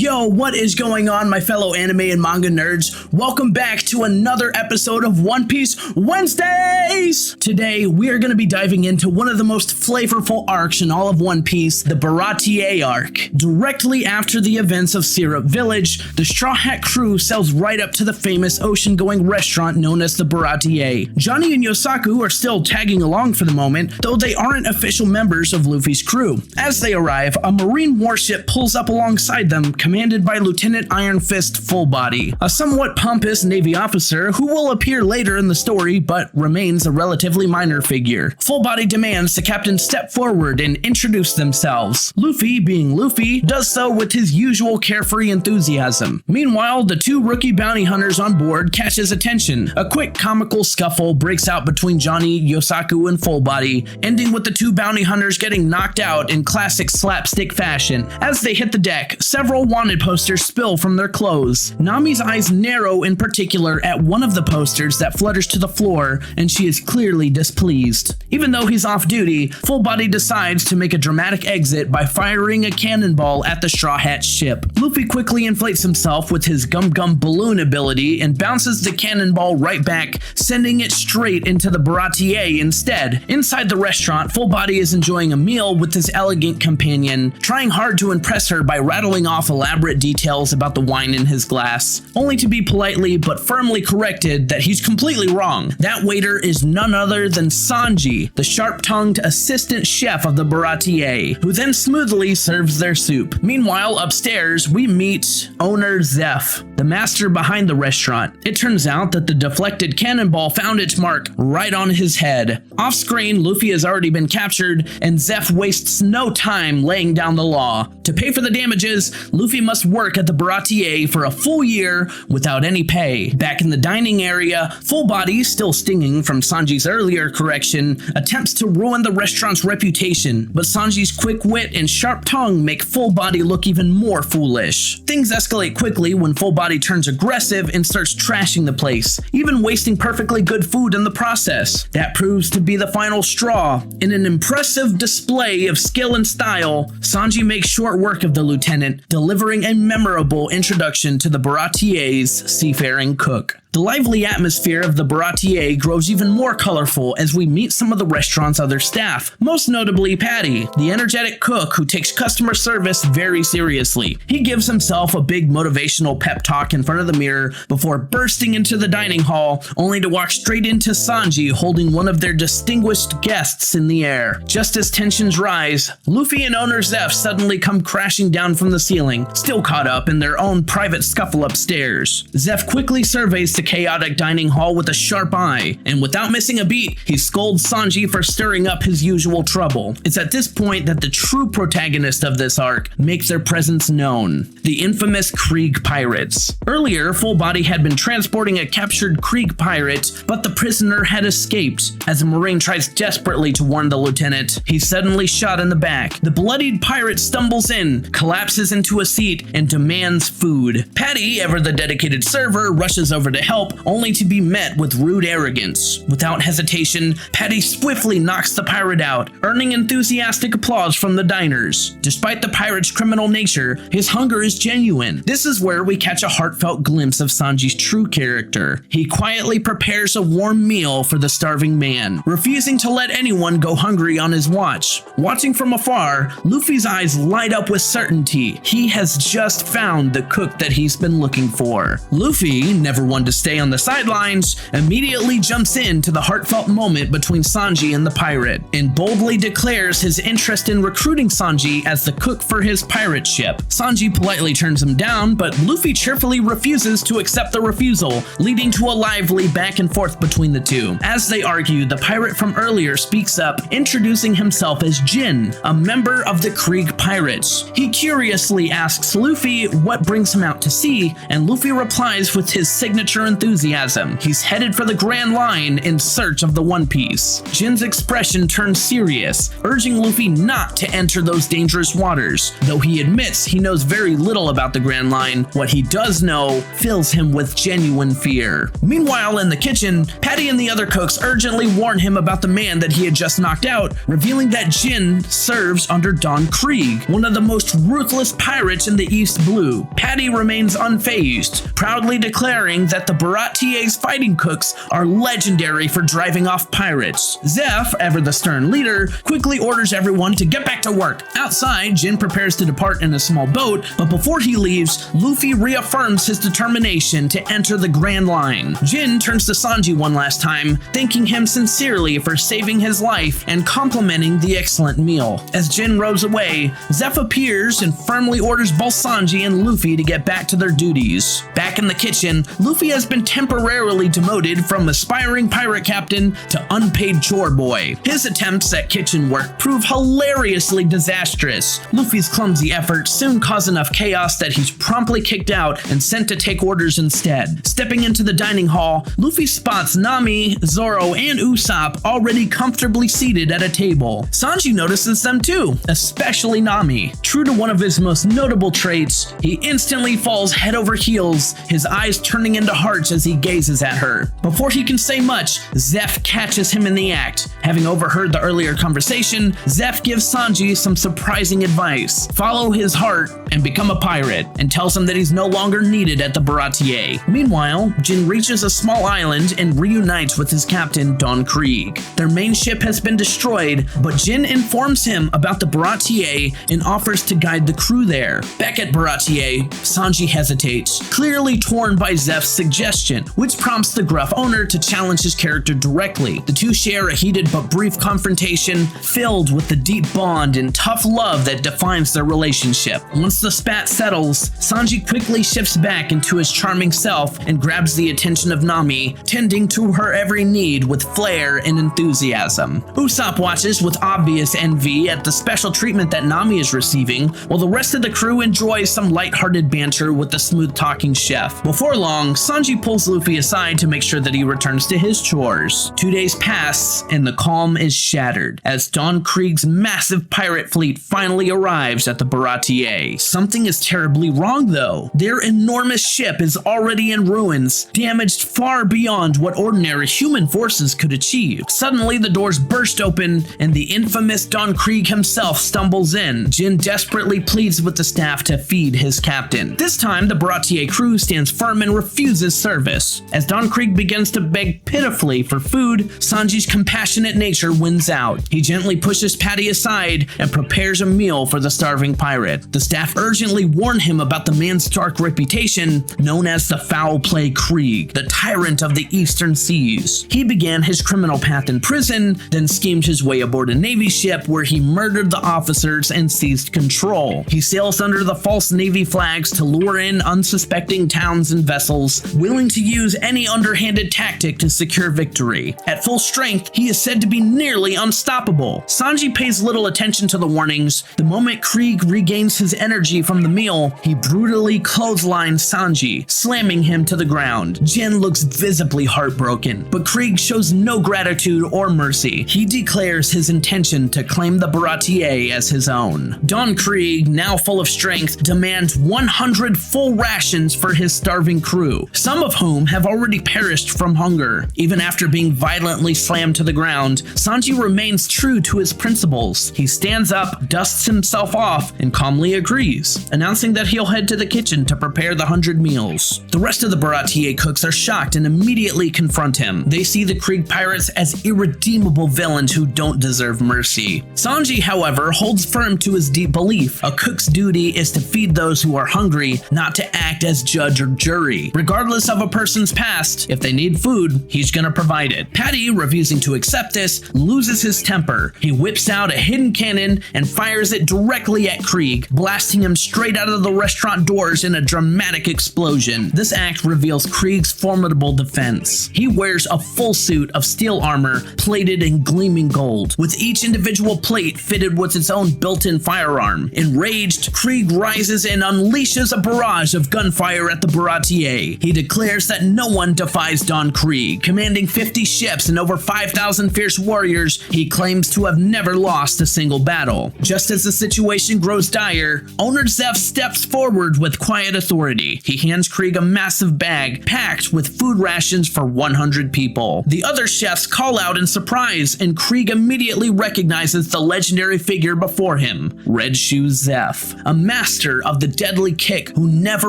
Yo, what is going on, my fellow anime and manga nerds? Welcome back to another episode of One Piece Wednesdays! Today, we are going to be diving into one of the most flavorful arcs in all of One Piece, the Baratie arc. Directly after the events of Syrup Village, the Straw Hat crew sails right up to the famous ocean-going restaurant known as the Baratie. Johnny and Yosaku are still tagging along for the moment, though they aren't official members of Luffy's crew. As they arrive, a marine warship pulls up alongside them, commanded by Lieutenant Iron Fist Fullbody, a somewhat pompous Navy officer who will appear later in the story but remains a relatively minor figure. Fullbody demands the captain step forward and introduce themselves. Luffy, being Luffy, does so with his usual carefree enthusiasm. Meanwhile, the two rookie bounty hunters on board catch his attention. A quick comical scuffle breaks out between Johnny, Yosaku, and Fullbody, ending with the two bounty hunters getting knocked out in classic slapstick fashion. As they hit the deck, several wanted posters spill from their clothes. Nami's eyes narrow in particular at one of the posters that flutters to the floor, and she is clearly displeased. Even though he's off duty, Fullbody decides to make a dramatic exit by firing a cannonball at the Straw Hat ship. Luffy quickly inflates himself with his Gum Gum balloon ability and bounces the cannonball right back, sending it straight into the Baratie instead. Inside the restaurant, Fullbody is enjoying a meal with his elegant companion, trying hard to impress her by rattling off elaborate details about the wine in his glass, only to be politely but firmly corrected that he's completely wrong. That waiter is none other than Sanji, the sharp-tongued assistant chef of the Baratie, who then smoothly serves their soup. Meanwhile, upstairs, we meet owner Zeph, the master behind the restaurant. It turns out that the deflected cannonball found its mark right on his head. Off-screen, Luffy has already been captured, and Zeph wastes no time laying down the law. To pay for the damages, Luffy must work at the Baratie for a full year without any pay. Back in the dining area, Fullbody, still stinging from Sanji's earlier correction, attempts to ruin the restaurant's reputation, but Sanji's quick wit and sharp tongue make Fullbody look even more foolish. Things escalate quickly when Fullbody turns aggressive and starts trashing the place, even wasting perfectly good food in the process. That proves to be the final straw. In an impressive display of skill and style, Sanji makes short work of the lieutenant, delivering a memorable introduction to the Baratie's seafaring cook. The lively atmosphere of the Baratie grows even more colorful as we meet some of the restaurant's other staff, most notably Patty, the energetic cook who takes customer service very seriously. He gives himself a big motivational pep talk in front of the mirror before bursting into the dining hall, only to walk straight into Sanji holding one of their distinguished guests in the air. Just as tensions rise, Luffy and owner Zeph suddenly come crashing down from the ceiling, still caught up in their own private scuffle upstairs. Zeph quickly surveys the chaotic dining hall with a sharp eye, and without missing a beat, he scolds Sanji for stirring up his usual trouble. It's at this point that the true protagonist of this arc makes their presence known: the infamous Krieg pirates. Earlier, Fullbody had been transporting a captured Krieg pirate, but the prisoner had escaped. As a marine tries desperately to warn the lieutenant, he's suddenly shot in the back. The bloodied pirate stumbles in, collapses into a seat, and demands food. Patty, ever the dedicated server, rushes over to help, only to be met with rude arrogance. Without hesitation, Patty swiftly knocks the pirate out, earning enthusiastic applause from the diners. Despite the pirate's criminal nature, his hunger is genuine. This is where we catch a heartfelt glimpse of Sanji's true character. He quietly prepares a warm meal for the starving man, refusing to let anyone go hungry on his watch. Watching from afar, Luffy's eyes light up with certainty. He has just found the cook that he's been looking for. Luffy, never one to stay on the sidelines, immediately jumps into the heartfelt moment between Sanji and the pirate, and boldly declares his interest in recruiting Sanji as the cook for his pirate ship. Sanji politely turns him down, but Luffy cheerfully refuses to accept the refusal, leading to a lively back and forth between the two. As they argue, the pirate from earlier speaks up, introducing himself as Jin, a member of the Krieg pirates. He curiously asks Luffy what brings him out to sea, and Luffy replies with his signature enthusiasm. He's headed for the Grand Line in search of the One Piece. Jin's expression turns serious, urging Luffy not to enter those dangerous waters. Though he admits he knows very little about the Grand Line, what he does know fills him with genuine fear. Meanwhile, in the kitchen, Patty and the other cooks urgently warn him about the man that he had just knocked out, revealing that Jin serves under Don Krieg, one of the most ruthless pirates in the East Blue. Patty remains unfazed, proudly declaring that the Baratie's fighting cooks are legendary for driving off pirates. Zeph, ever the stern leader, quickly orders everyone to get back to work. Outside, Jin prepares to depart in a small boat, but before he leaves, Luffy reaffirms his determination to enter the Grand Line. Jin turns to Sanji one last time, thanking him sincerely for saving his life and complimenting the excellent meal. As Jin rows away, Zeph appears and firmly orders both Sanji and Luffy to get back to their duties. Back in the kitchen, Luffy has been temporarily demoted from aspiring pirate captain to unpaid chore boy. His attempts at kitchen work prove hilariously disastrous. Luffy's clumsy efforts soon cause enough chaos that he's promptly kicked out and sent to take orders instead. Stepping into the dining hall, Luffy spots Nami, Zoro, and Usopp already comfortably seated at a table. Sanji notices them too, especially Nami. True to one of his most notable traits, he instantly falls head over heels, his eyes turning into hearts as he gazes at her. Before he can say much, Zeph catches him in the act. Having overheard the earlier conversation, Zeph gives Sanji some surprising advice. Follow his heart and become a pirate, and tells him that he's no longer needed at the Baratie. Meanwhile, Jin reaches a small island and reunites with his captain, Don Krieg. Their main ship has been destroyed, but Jin informs him about the Baratie and offers to guide the crew there. Back at Baratie, Sanji hesitates, clearly torn by Zeph's suggestion, which prompts the gruff owner to challenge his character directly. The two share a heated but brief confrontation, filled with the deep bond and tough love that defines their relationship. Once the spat settles, Sanji quickly shifts back into his charming self and grabs the attention of Nami, tending to her every need with flair and enthusiasm. Usopp watches with obvious envy at the special treatment that Nami is receiving, while the rest of the crew enjoys some lighthearted banter with the smooth-talking chef. Before long, Sanji pulls Luffy aside to make sure that he returns to his chores. 2 days pass, and the calm is shattered, as Don Krieg's massive pirate fleet finally arrives at the Baratie. Something is terribly wrong, though. Their enormous ship is already in ruins, damaged far beyond what ordinary human forces could achieve. Suddenly, the doors burst open, and the infamous Don Krieg himself stumbles in. Jin desperately pleads with the staff to feed his captain. This time, the Baratie crew stands firm and refuses service. As Don Krieg begins to beg pitifully for food, Sanji's compassionate nature wins out. He gently pushes Patty aside and prepares a meal for the starving pirate. The staff urgently warn him about the man's dark reputation, known as the Foul Play Krieg, the tyrant of the Eastern Seas. He began his criminal path in prison, then schemed his way aboard a Navy ship where he murdered the officers and seized control. He sails under the false Navy flags to lure in unsuspecting towns and vessels, willing to use any underhanded tactic to secure victory. At full strength, he is said to be nearly unstoppable. Sanji pays little attention to the warnings. The moment Krieg regains his energy from the meal, he brutally clotheslines Sanji, slamming him to the ground. Jin looks visibly heartbroken, but Krieg shows no gratitude or mercy. He declares his intention to claim the Baratie as his own. Don Krieg, now full of strength, demands 100 full rations for his starving crew, some of whom have already perished from hunger. Even after being violently slammed to the ground, Sanji remains true to his principles. He stands up, dusts himself off, and calmly agrees, announcing that he'll head to the kitchen to prepare the 100 meals. The rest of the Baratie cooks are shocked and immediately confront him. They see the Krieg pirates as irredeemable villains who don't deserve mercy. Sanji, however, holds firm to his deep belief. A cook's duty is to feed those who are hungry, not to act as judge or jury. Regardless of a person's past, if they need food, he's gonna provide it. Patty, refusing to accept this, loses his temper. He whips out a hidden cannon and fires it directly at Krieg, blasting him straight out of the restaurant doors in a dramatic explosion. This act reveals Krieg's formidable defense. He wears a full suit of steel armor, plated in gleaming gold, with each individual plate fitted with its own built-in firearm. Enraged, Krieg rises and unleashes a barrage of gunfire at the Baratie. He declares declares that no one defies Don Krieg. Commanding 50 ships and over 5,000 fierce warriors, he claims to have never lost a single battle. Just as the situation grows dire, owner Zeph steps forward with quiet authority. He hands Krieg a massive bag packed with food rations for 100 people. The other chefs call out in surprise, and Krieg immediately recognizes the legendary figure before him, Red Shoes Zeph, a master of the deadly kick who never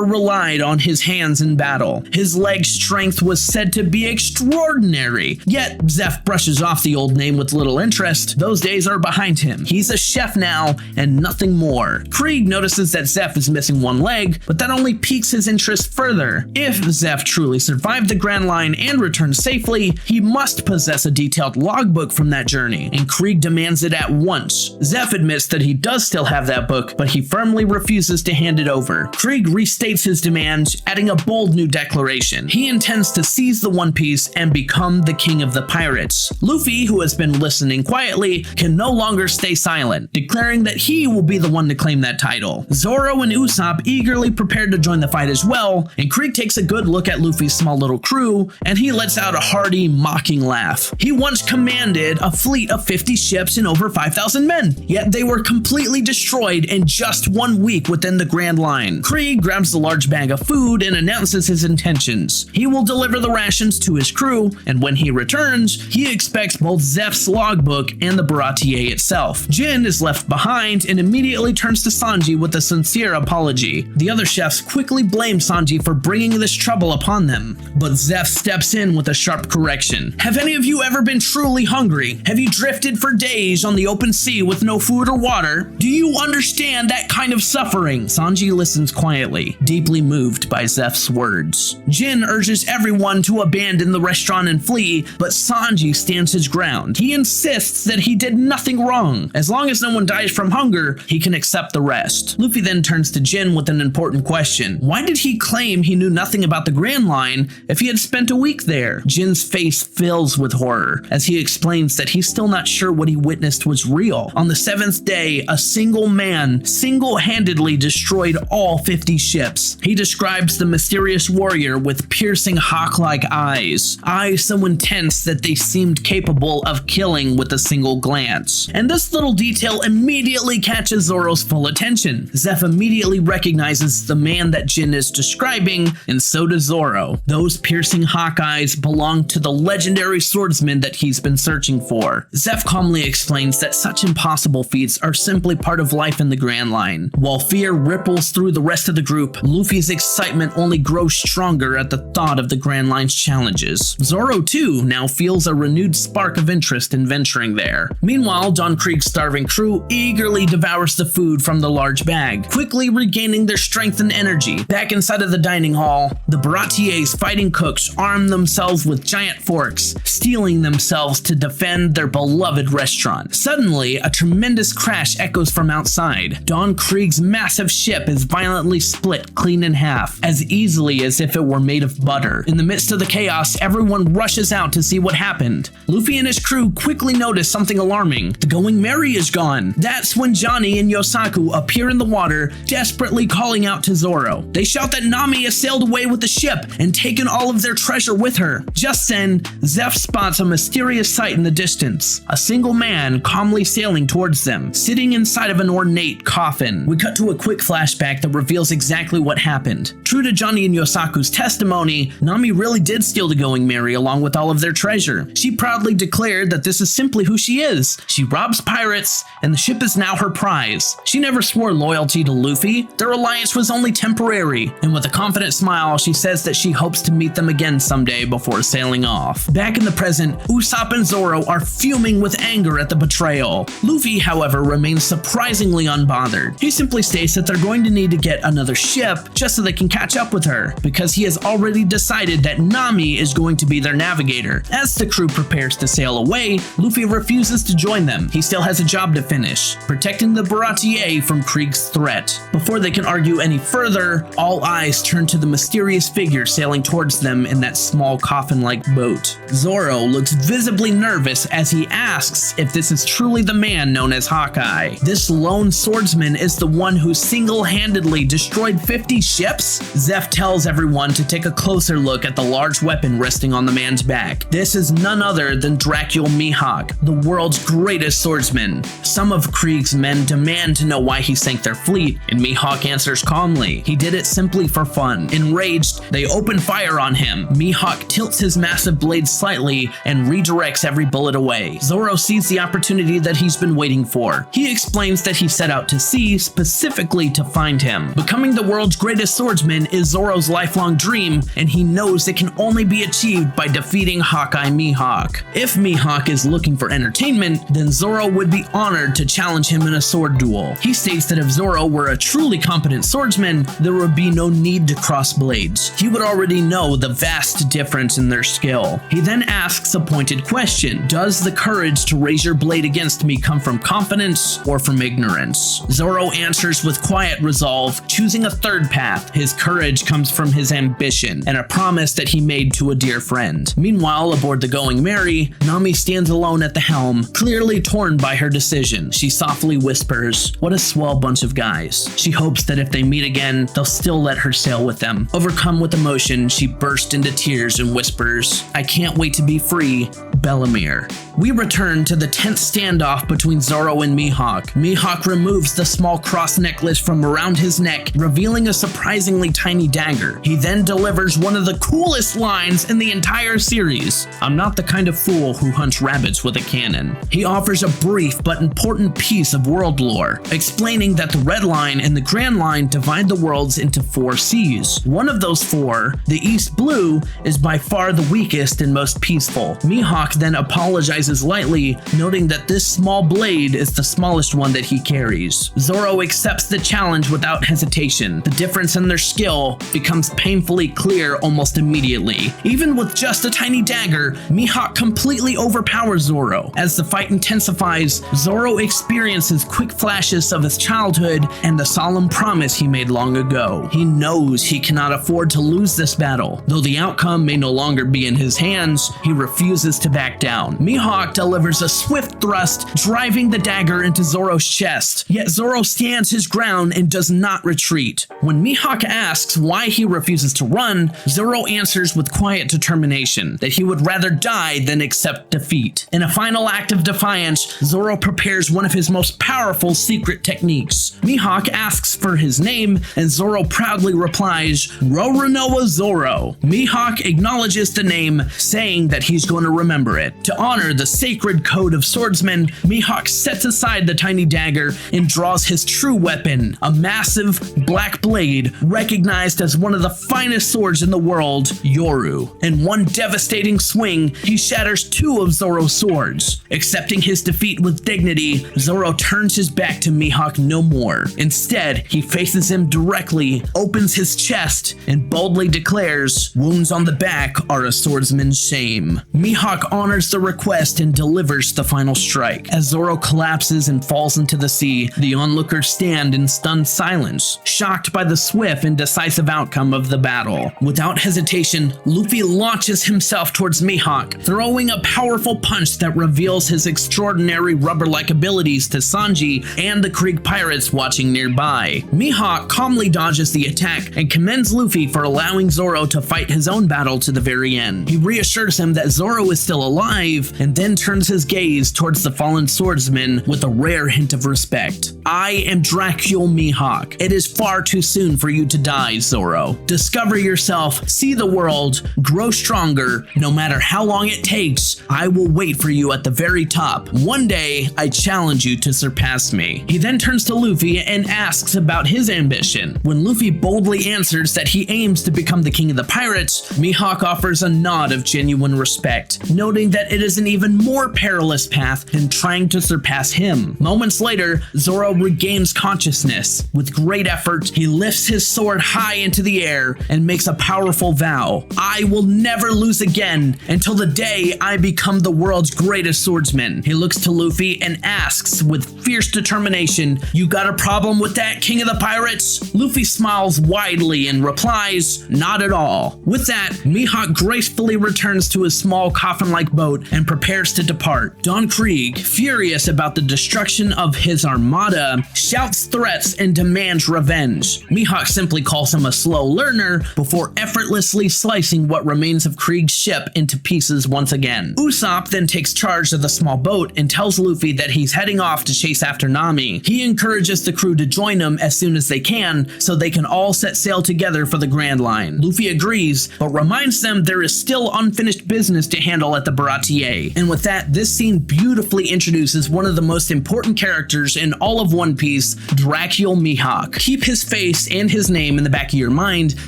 relied on his hands in battle. His leg strength was said to be extraordinary, yet Zeph brushes off the old name with little interest. Those days are behind him. He's a chef now and nothing more. Krieg notices that Zeph is missing one leg, but that only piques his interest further. If Zeph truly survived the Grand Line and returned safely, he must possess a detailed logbook from that journey, and Krieg demands it at once. Zeph admits that he does still have that book, but he firmly refuses to hand it over. Krieg restates his demands, adding a bold new declaration. He intends to seize the One Piece and become the king of the pirates. Luffy, who has been listening quietly, can no longer stay silent, declaring that he will be the one to claim that title. Zoro and Usopp eagerly prepare to join the fight as well, and Krieg takes a good look at Luffy's small little crew, and he lets out a hearty, mocking laugh. He once commanded a fleet of 50 ships and over 5,000 men, yet they were completely destroyed in just 1 week within the Grand Line. Krieg grabs the large bag of food and announces his intentions. He will deliver the rations to his crew, and when he returns, he expects both Zeph's logbook and the Baratie itself. Jin is left behind and immediately turns to Sanji with a sincere apology. The other chefs quickly blame Sanji for bringing this trouble upon them, but Zeph steps in with a sharp correction. Have any of you ever been truly hungry? Have you drifted for days on the open sea with no food or water? Do you understand that kind of suffering? Sanji listens quietly, deeply moved by Zeph's words. Jin urges everyone to abandon the restaurant and flee, but Sanji stands his ground. He insists that he did nothing wrong. As long as no one dies from hunger, he can accept the rest. Luffy then turns to Jin with an important question. Why did he claim he knew nothing about the Grand Line if he had spent a week there? Jin's face fills with horror as he explains that he's still not sure what he witnessed was real. On the 7th day, a single man single-handedly destroyed all 50 ships. He describes the mysterious warrior with piercing hawk-like eyes so intense that they seemed capable of killing with a single glance. And this little detail immediately catches Zoro's full attention. Zeph immediately recognizes the man that Jin is describing, and so does Zoro. Those piercing hawk eyes belong to the legendary swordsman that he's been searching for. Zeph calmly explains that such impossible feats are simply part of life in the Grand Line. While fear ripples through the rest of the group, Luffy's excitement only grows stronger at the thought of the Grand Line's challenges. Zoro, too, now feels a renewed spark of interest in venturing there. Meanwhile, Don Krieg's starving crew eagerly devours the food from the large bag, quickly regaining their strength and energy. Back inside of the dining hall, the Baratie's fighting cooks arm themselves with giant forks, steeling themselves to defend their beloved restaurant. Suddenly, a tremendous crash echoes from outside. Don Krieg's massive ship is violently split clean in half, as easily as if it were made of butter. In the midst of the chaos, everyone rushes out to see what happened. Luffy and his crew quickly notice something alarming. The Going Merry is gone. That's when Johnny and Yosaku appear in the water, desperately calling out to Zoro. They shout that Nami has sailed away with the ship and taken all of their treasure with her. Just then, Zeph spots a mysterious sight in the distance. A single man calmly sailing towards them, sitting inside of an ornate coffin. We cut to a quick flashback that reveals exactly what happened. True to Johnny and Yosaku's testimony, Nami really did steal the Going Merry along with all of their treasure. She proudly declared that this is simply who she is. She robs pirates, and the ship is now her prize. She never swore loyalty to Luffy. Their alliance was only temporary, and with a confident smile, she says that she hopes to meet them again someday before sailing off. Back in the present, Usopp and Zoro are fuming with anger at the betrayal. Luffy, however, remains surprisingly unbothered. He simply states that they're going to need to get another ship just so they can catch up with her, because he has already decided that Nami is going to be their navigator. As the crew prepares to sail away, Luffy refuses to join them. He still has a job to finish, protecting the Baratie from Krieg's threat. Before they can argue any further, all eyes turn to the mysterious figure sailing towards them in that small coffin-like boat. Zoro looks visibly nervous as he asks if this is truly the man known as Hawkeye. This lone swordsman is the one who single-handedly destroyed 50 ships? Zeph tells everyone on to take a closer look at the large weapon resting on the man's back. This is none other than Dracul Mihawk, the world's greatest swordsman. Some of Krieg's men demand to know why he sank their fleet, and Mihawk answers calmly. He did it simply for fun. Enraged, they open fire on him. Mihawk tilts his massive blade slightly and redirects every bullet away. Zoro sees the opportunity that he's been waiting for. He explains that he set out to sea specifically to find him. Becoming the world's greatest swordsman is Zoro's lifelong dream, and he knows it can only be achieved by defeating Hawkeye Mihawk. If Mihawk is looking for entertainment, then Zoro would be honored to challenge him in a sword duel. He states that if Zoro were a truly competent swordsman, there would be no need to cross blades. He would already know the vast difference in their skill. He then asks a pointed question: does the courage to raise your blade against me come from confidence or from ignorance? Zoro answers with quiet resolve, choosing a third path. His courage comes from his ambition and a promise that he made to a dear friend. Meanwhile, aboard the Going Merry, Nami stands alone at the helm, clearly torn by her decision. She softly whispers, "What a swell bunch of guys." She hopes that if they meet again, they'll still let her sail with them. Overcome with emotion, she bursts into tears and whispers, "I can't wait to be free, Bellamere." We return to the tense standoff between Zoro and Mihawk. Mihawk removes the small cross necklace from around his neck, revealing a surprisingly tiny dagger. He then delivers one of the coolest lines in the entire series: "I'm not the kind of fool who hunts rabbits with a cannon." He offers a brief but important piece of world lore, explaining that the Red Line and the Grand Line divide the worlds into 4 seas. One of those 4, the East Blue, is by far the weakest and most peaceful. Mihawk then apologizes lightly, noting that this small blade is the smallest one that he carries. Zoro accepts the challenge without hesitation. The difference in their skill becomes painfully clear almost immediately. Even with just a tiny dagger, Mihawk completely overpowers Zoro. As the fight intensifies, Zoro experiences quick flashes of his childhood and the solemn promise he made long ago. He knows he cannot afford to lose this battle. Though the outcome may no longer be in his hands, he refuses to back down. Mihawk delivers a swift thrust, driving the dagger into Zoro's chest. Yet Zoro stands his ground and does not retreat. When Mihawk asks why he refuses to run, Zoro answers with quiet determination that he would rather die than accept defeat. In a final act of defiance, Zoro prepares one of his most powerful secret techniques. Mihawk asks for his name, and Zoro proudly replies, "Roronoa Zoro." Mihawk acknowledges the name, saying that he's going to remember it. To honor the sacred code of swordsmen, Mihawk sets aside the tiny dagger and draws his true weapon, a massive black blade recognized as one of the finest swords in the world, Yoru. In one devastating swing, he shatters 2 of Zoro's swords. Accepting his defeat with dignity, Zoro turns his back to Mihawk no more. Instead, he faces him directly, opens his chest, and boldly declares, "Wounds on the back are a swordsman's shame." Mihawk honors the request and delivers the final strike. As Zoro collapses and falls into the sea, the onlookers stand in stunned silence, shocked by the swift and decisive outcome of the battle. Without hesitation, Luffy launches himself towards Mihawk, throwing a powerful punch that reveals his extraordinary rubber-like abilities to Sanji and the Krieg pirates watching nearby. Mihawk calmly dodges the attack and commends Luffy for allowing Zoro to fight his own battle to the very end. He reassures him that Zoro is still alive, and then turns his gaze towards the fallen swordsman with a rare hint of respect. "I am Dracul Mihawk. It is far too soon for you to die, Zoro. Discover yourself, see the world, grow stronger. No matter how long it takes, I will wait for you at the very top. One day, I challenge you to surpass me." He then turns to Luffy and asks about his ambition. When Luffy boldly answers that he aims to become the king of the pirates, Mihawk offers a nod of genuine respect, noting that it is an even more perilous path than trying to surpass him. Moments later, Zoro regains consciousness. With great effort, he lifts his sword high into the air and makes a powerful vow. "I will never lose again until the day I become the world's greatest swordsman." He looks to Luffy and asks with fierce determination, "You got a problem with that, King of the Pirates?" Luffy smiles widely and replies, "Not at all." With that, Mihawk gracefully returns to his small coffin-like boat and prepares to depart. Don Krieg, furious about the destruction of his armada, shouts threats and demands revenge. Mihawk simply calls him a slow learner before effortlessly slicing what remains of Krieg's ship into pieces once again. Usopp then takes charge of the small boat and tells Luffy that he's heading off to chase after Nami. He encourages the crew to join him as soon as they can so they can all set sail together for the Grand Line. Luffy agrees, but reminds them there is still unfinished business to handle at the Baratie. And with that, this scene beautifully introduces one of the most important characters in all of One Piece, Dracula Mihawk. Keep his face and his name in the back of your mind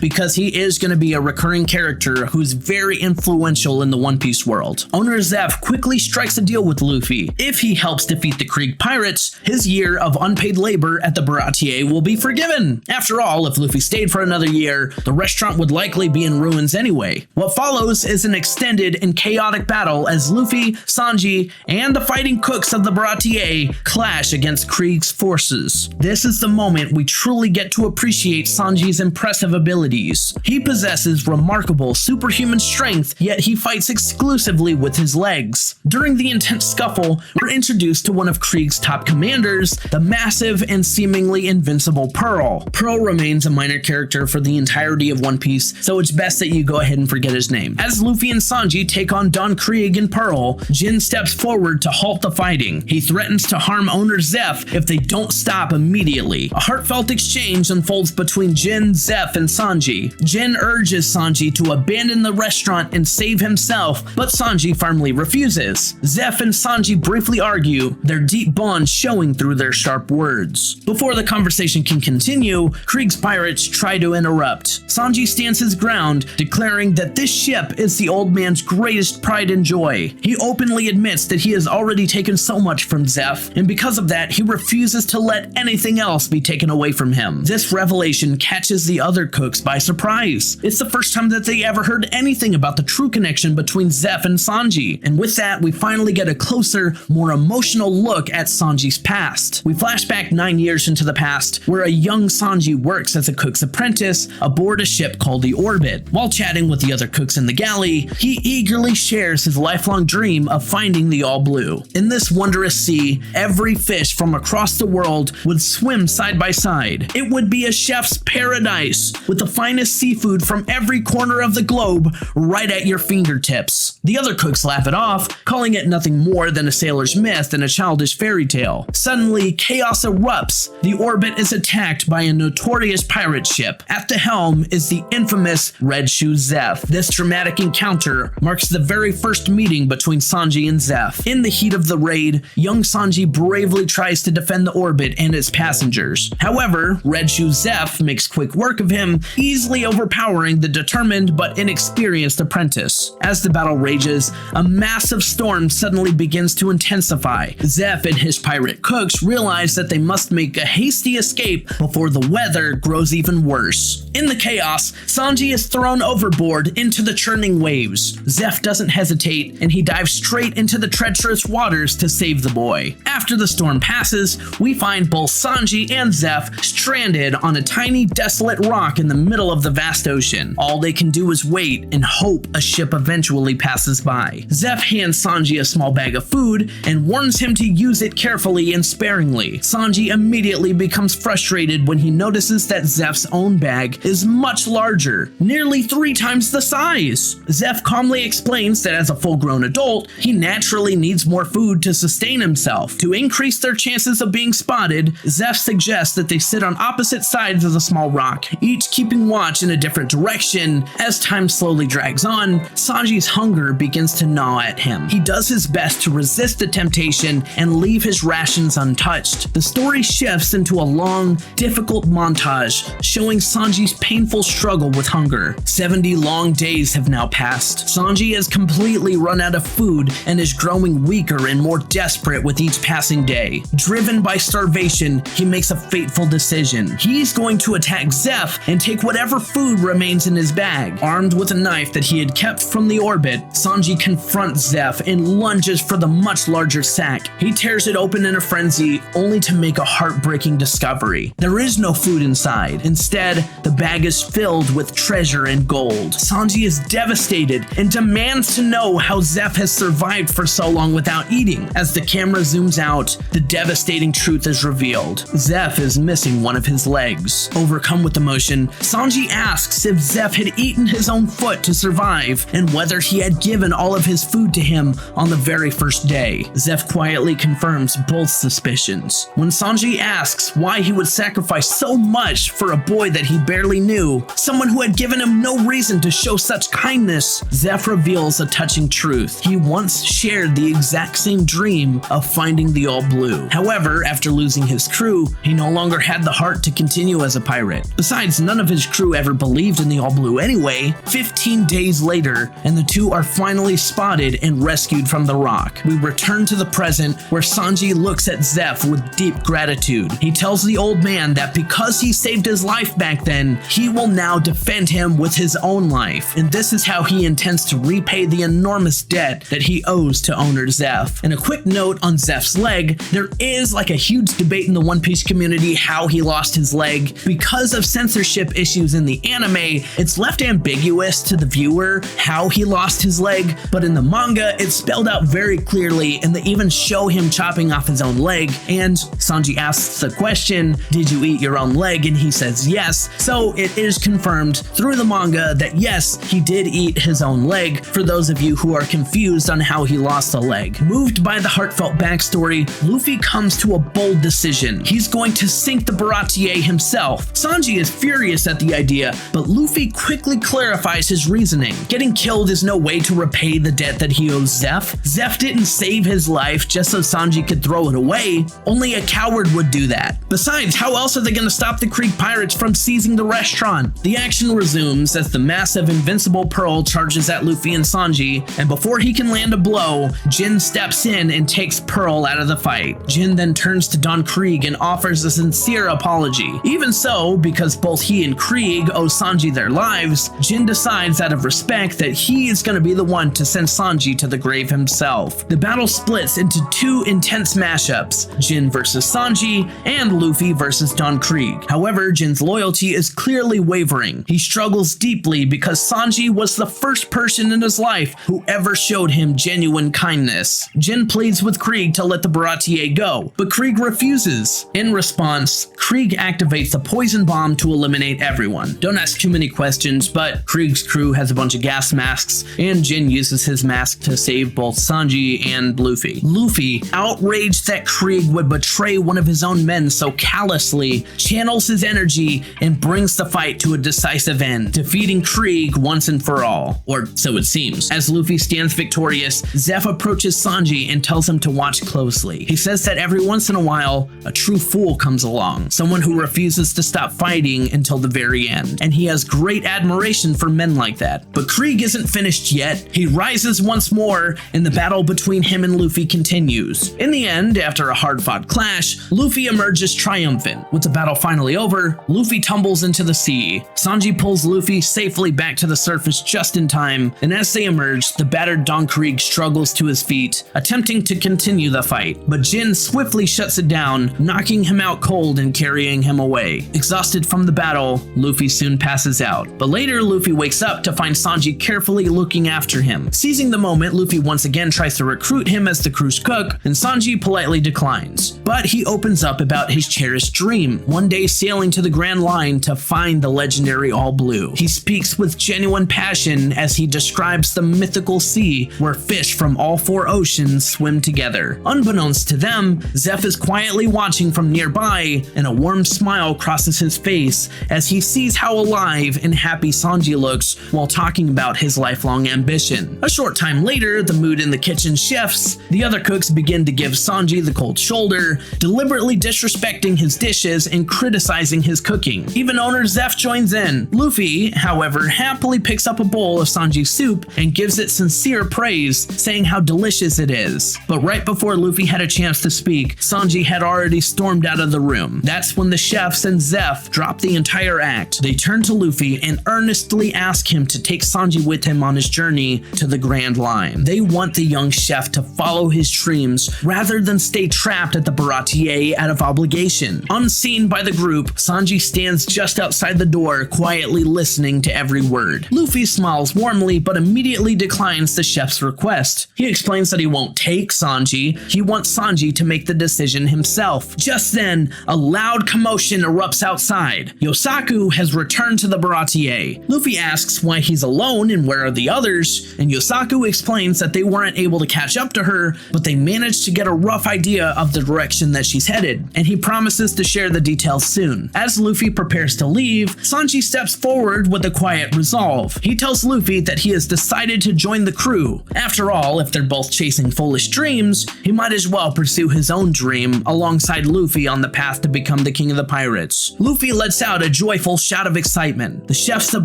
because he is going to be a recurring character who's very influential in the One Piece world. Owner Zeph quickly strikes a deal with Luffy. If he helps defeat the Krieg pirates, his year of unpaid labor at the Baratie will be forgiven. After all, if Luffy stayed for another year, the restaurant would likely be in ruins anyway. What follows is an extended and chaotic battle as Luffy, Sanji, and the fighting cooks of the Baratie clash against Krieg's forces. This is the moment we truly get to appreciate Sanji's impressive abilities. He possesses remarkable superhuman strength, yet he fights exclusively with his legs. During the intense scuffle, we're introduced to one of Krieg's top commanders, the massive and seemingly invincible Pearl. Pearl remains a minor character for the entirety of One Piece, so it's best that you go ahead and forget his name. As Luffy and Sanji take on Don Krieg and Pearl, Jin steps forward to halt the fighting. He threatens to harm owner Zeph if they don't stop immediately. A heartfelt exchange unfolds between Jin, Zeph, and Sanji. Jin urges Sanji to abandon the restaurant and save himself, but Sanji firmly refuses. Zeph and Sanji briefly argue, their deep bond showing through their sharp words. Before the conversation can continue, Krieg's pirates try to interrupt. Sanji stands his ground, declaring that this ship is the old man's greatest pride and joy. He openly admits that he has already taken so much from Zeph, and because of that, he refuses to let anything else be taken away from him. This revelation catches the other cooks by surprise. It's the first time that they ever heard anything about the true connection between Zeph and Sanji, and with that, we finally get a closer, more emotional look at Sanji's past. We flash back 9 years into the past, where a young Sanji works as a cook's apprentice aboard a ship called the Orbit. While chatting with the other cooks in the galley, he eagerly shares his lifelong dream of finding the All Blue. In this wondrous sea, every fish from across the world would swim side by side. It would be a chef's paradise, with the finest seafood from every corner of the globe right at your fingertips. The other cooks laugh it off, calling it nothing more than a sailor's myth and a childish fairy tale. Suddenly, chaos erupts. The Orbit is attacked by a notorious pirate ship. At the helm is the infamous Red Shoe Zeph. This dramatic encounter marks the very first meeting between Sanji and Zeph. In the heat of the raid, young Sanji bravely tries to defend the Orbit and its passengers. However, Red Shoe Zeph makes quick work of him, easily overpowering the determined but inexperienced apprentice. As the battle rages, a massive storm suddenly begins to intensify. Zeph and his pirate cooks realize that they must make a hasty escape before the weather grows even worse. In the chaos, Sanji is thrown overboard into the churning waves. Zeph doesn't hesitate, and he dives straight into the treacherous waters to save the boy. After the storm passes, we find both Sanji and Zeph stranded on a tiny, desolate rock in the middle of the vast ocean. All they can do is wait and hope a ship eventually passes by. Zeph hands Sanji a small bag of food and warns him to use it carefully and sparingly. Sanji immediately becomes frustrated when he notices that Zeph's own bag is much larger, nearly 3 times the size. Zeph calmly explains that as a full-grown adult, he naturally needs more food to sustain himself. To increase their chances of being spotted, Zeph suggests that they sit on opposite sides of the small rock, each keeping watch in a different direction. As time slowly drags on, Sanji's hunger begins to gnaw at him. He does his best to resist the temptation and leave his rations untouched. The story shifts into a long, difficult montage showing Sanji's painful struggle with hunger. 70 long days have now passed. Sanji has completely run out of food and is growing weaker and more desperate with each passing day. Driven by starvation, he makes a fateful decision. He's going to attack Zeph and take whatever food remains in his bag. Armed with a knife that he had kept from the Orbit, Sanji confronts Zeph and lunges for the much larger sack. He tears it open in a frenzy, only to make a heartbreaking discovery. There is no food inside. Instead, the bag is filled with treasure and gold. Sanji is devastated and demands to know how Zeph has survived for so long without eating. As the camera zooms out, the devastating truth is revealed. Zeph is missing one of his legs. Overcome with emotion, Sanji Sanji asks if Zeph had eaten his own foot to survive and whether he had given all of his food to him on the very first day. Zeph quietly confirms both suspicions. When Sanji asks why he would sacrifice so much for a boy that he barely knew, someone who had given him no reason to show such kindness, Zeph reveals a touching truth. He once shared the exact same dream of finding the All Blue. However, after losing his crew, he no longer had the heart to continue as a pirate. Besides, none of his crew ever believed in the All Blue anyway. 15 days later, and the two are finally spotted and rescued from the rock. We return to the present, where Sanji looks at Zeph with deep gratitude. He tells the old man that because he saved his life back then, he will now defend him with his own life, and this is how he intends to repay the enormous debt that he owes to owner Zeph. And a quick note on Zeph's leg, there is like a huge debate in the One Piece community how he lost his leg. Because of censorship issues in the anime, it's left ambiguous to the viewer how he lost his leg, but in the manga, it's spelled out very clearly, and they even show him chopping off his own leg. And Sanji asks the question, did you eat your own leg? And he says yes. So it is confirmed through the manga that yes, he did eat his own leg, for those of you who are confused on how he lost the leg. Moved by the heartfelt backstory, Luffy comes to a bold decision. He's going to sink the Baratie himself. Sanji is furious at the idea, but Luffy quickly clarifies his reasoning. Getting killed is no way to repay the debt that he owes Zeph. Zeph didn't save his life just so Sanji could throw it away. Only a coward would do that. Besides, how else are they going to stop the Krieg pirates from seizing the restaurant? The action resumes as the massive invincible pearl charges at Luffy and Sanji, and before he can land a blow, Jin steps in and takes Pearl out of the fight. Jin then turns to Don Krieg and offers a sincere apology. Even so, because both he and Krieg owe Sanji their lives, Jin decides out of respect that he is going to be the one to send Sanji to the grave himself. The battle splits into two intense mashups, Jin versus Sanji and Luffy versus Don Krieg. However, Jin's loyalty is clearly wavering. He struggles deeply because Sanji was the first person in his life who ever showed him genuine kindness. Jin pleads with Krieg to let the Baratie go, but Krieg refuses. In response, Krieg activates a poison bomb to eliminate everyone. Don't ask too many questions, but Krieg's crew has a bunch of gas masks, and Jin uses his mask to save both Sanji and Luffy. Luffy, outraged that Krieg would betray one of his own men so callously, channels his energy and brings the fight to a decisive end, defeating Krieg once and for all. Or so it seems. As Luffy stands victorious, Zeph approaches Sanji and tells him to watch closely. He says that every once in a while, a true fool comes along, someone who refuses to stop fighting until the very end, and he has great admiration for men like that. But Krieg isn't finished yet. He rises once more, and the battle between him and Luffy continues. In the end, after a hard-fought clash, Luffy emerges triumphant. With the battle finally over, Luffy tumbles into the sea. Sanji pulls Luffy safely back to the surface just in time, and as they emerge, the battered Don Krieg struggles to his feet, attempting to continue the fight, but Jin swiftly shuts it down, knocking him out cold and carrying him away. Exhausted from the battle, Luffy soon passes out, but later Luffy wakes up to find Sanji carefully looking after him. Seizing the moment, Luffy once again tries to recruit him as the crew's cook, and Sanji politely declines. But he opens up about his cherished dream, one day sailing to the Grand Line to find the legendary All Blue. He speaks with genuine passion as he describes the mythical sea where fish from all four oceans swim together. Unbeknownst to them, Zeph is quietly watching from nearby, and a warm smile crosses his face as he sees how alive and happy Sanji looks while talking about his lifelong ambition. A short time later, the mood in the kitchen shifts. The other cooks begin to give Sanji the cold shoulder, deliberately disrespecting his dishes and criticizing his cooking. Even owner Zeph joins in. Luffy, however, happily picks up a bowl of Sanji's soup and gives it sincere praise, saying how delicious it is. But right before Luffy had a chance to speak, Sanji had already stormed out of the room. That's when the chefs and Zeph drop the entire act. They turn to Luffy and earnestly ask him to take Sanji with him on his journey to the Grand Line. They want the young chef to follow his dreams rather than stay trapped at the Baratie out of obligation. Unseen by the group, Sanji stands just outside the door, quietly listening to every word. Luffy smiles warmly but immediately declines the chef's request. He explains that he won't take Sanji. He wants Sanji to make the decision himself. Just then, a loud commotion erupts outside. Yosaku has has returned to the Baratie. Luffy asks why he's alone and where are the others, and Yosaku explains that they weren't able to catch up to her, but they managed to get a rough idea of the direction that she's headed, and he promises to share the details soon. As Luffy prepares to leave, Sanji steps forward with a quiet resolve. He tells Luffy that he has decided to join the crew. After all, if they're both chasing foolish dreams, he might as well pursue his own dream alongside Luffy on the path to become the king of the pirates. Luffy lets out a joyful shout of excitement. The chefs of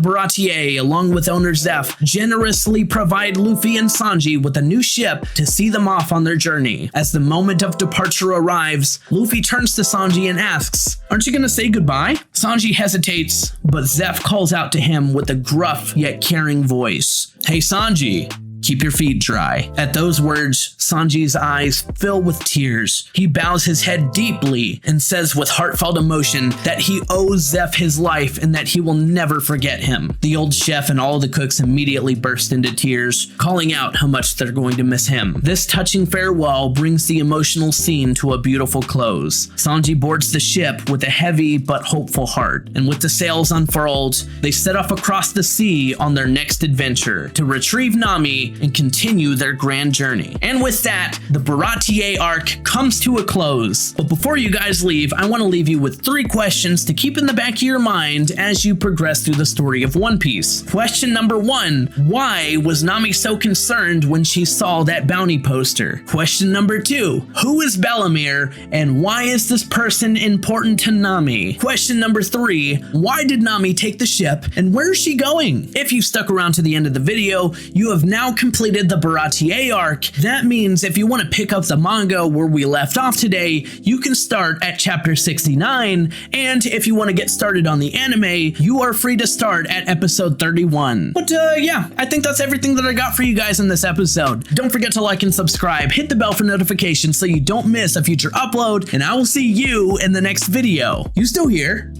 Baratie, along with owner Zeph, generously provide Luffy and Sanji with a new ship to see them off on their journey. As the moment of departure arrives, Luffy turns to Sanji and asks, "Aren't you gonna say goodbye?" Sanji hesitates, but Zeph calls out to him with a gruff yet caring voice. "Hey Sanji, keep your feet dry." At those words, Sanji's eyes fill with tears. He bows his head deeply and says with heartfelt emotion that he owes Zeph his life and that he will never forget him. The old chef and all the cooks immediately burst into tears, calling out how much they're going to miss him. This touching farewell brings the emotional scene to a beautiful close. Sanji boards the ship with a heavy but hopeful heart, and with the sails unfurled, they set off across the sea on their next adventure to retrieve Nami and continue their grand journey. And with that, the Baratie arc comes to a close. But before you guys leave, I want to leave you with 3 questions to keep in the back of your mind as you progress through the story of One Piece. Question number 1, why was Nami so concerned when she saw that bounty poster? Question number 2, who is Bellemere and why is this person important to Nami? Question number 3, why did Nami take the ship and where is she going? If you stuck around to the end of the video, you have now completed the Baratie arc. That means if you want to pick up the manga where we left off today, you can start at chapter 69, and if you want to get started on the anime, you are free to start at episode 31. But yeah, I think that's everything that I got for you guys in this episode. Don't forget to like and subscribe, hit the bell for notifications so you don't miss a future upload, and I will see you in the next video. You still here?